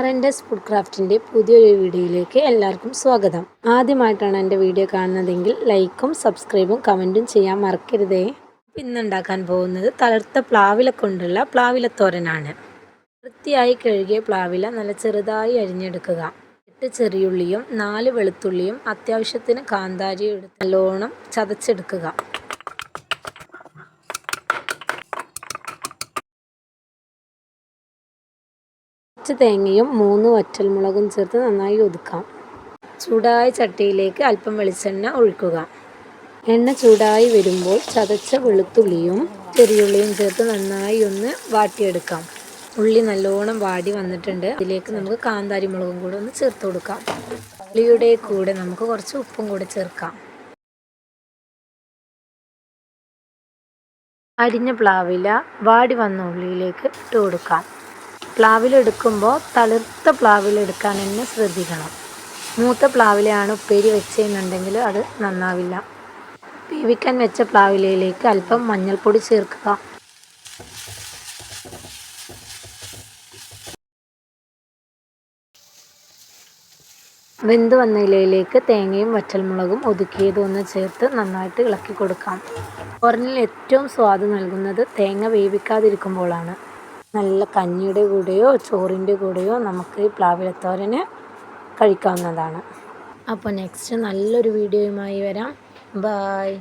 ആർ&എസ് food ക്രാഫ്റ്റിൻ്റെ പുതിയൊരു വീഡിയോയിലേക്ക് എല്ലാവർക്കും സ്വാഗതം. ആദ്യമായിട്ടാണ് എൻ്റെ വീഡിയോ കാണുന്നതെങ്കിൽ ലൈക്കും സബ്സ്ക്രൈബും കമൻറ്റും ചെയ്യാൻ മറക്കരുതേ. ഇന്നുണ്ടാക്കാൻ പോകുന്നത് തളിർത്ത പ്ലാവില കൊണ്ടുള്ള പ്ലാവിലത്തോരനാണ്. വൃത്തിയായി കഴുകിയ പ്ലാവില നല്ല ചെറുതായി അരിഞ്ഞെടുക്കുക. 8 ചെറിയുള്ളിയും 4 വെളുത്തുള്ളിയും അത്യാവശ്യത്തിന് കാന്താരിയും എടുത്ത് നല്ലോണം ചതച്ചെടുക്കുക. കുറച്ച് തേങ്ങയും 3 വറ്റൽമുളകും ചേർത്ത് നന്നായി ഒതുക്കാം. ചൂടായ ചട്ടിയിലേക്ക് അല്പം വെളിച്ചെണ്ണ ഒഴിക്കുക. എണ്ണ ചൂടായി വരുമ്പോൾ ചതച്ച വെളുത്തുള്ളിയും ചെറിയുള്ളിയും ചേർത്ത് നന്നായി ഒന്ന് വാട്ടിയെടുക്കാം. ഉള്ളി നല്ലോണം വാടി വന്നിട്ടുണ്ട്. ഇതിലേക്ക് നമുക്ക് കാന്താരി മുളകും കൂടെ ഒന്ന് ചേർത്ത് കൊടുക്കാം. ഉള്ളിയുടെ കൂടെ നമുക്ക് കുറച്ച് ഉപ്പും കൂടെ ചേർക്കാം. അരിഞ്ഞ പ്ലാവില വാടി വന്ന ഉള്ളിയിലേക്ക് ഇട്ട് കൊടുക്കാം. പ്ലാവില എടുക്കുമ്പോൾ തളിർത്ത പ്ലാവില എടുക്കാൻ തന്നെ ശ്രദ്ധിക്കണം. മൂത്ത പ്ലാവിലയാണ് ഉപ്പേരി വെച്ചെന്നുണ്ടെങ്കിൽ അത് നന്നാവില്ല. വേവിക്കാൻ വെച്ച പ്ലാവിലയിലേക്ക് അല്പം മഞ്ഞൾപ്പൊടി ചേർക്കുക. വെന്ത് വന്ന ഇലയിലേക്ക് തേങ്ങയും വറ്റൽമുളകും ഒതുക്കിയതും ഒന്ന് ചേർത്ത് നന്നായിട്ട് ഇളക്കി കൊടുക്കാം. തോരനിൽ ഏറ്റവും സ്വാദ് നൽകുന്നത് തേങ്ങ വേവിക്കാതിരിക്കുമ്പോഴാണ്. നല്ല കഞ്ഞിയുടെ കൂടെയോ ചോറിൻ്റെ കൂടെയോ നമുക്ക് ഈ പ്ലാവിലത്തോരന് കഴിക്കാവുന്നതാണ്. അപ്പോൾ നെക്സ്റ്റ് നല്ലൊരു വീഡിയോയുമായി വരാം. ബായ്.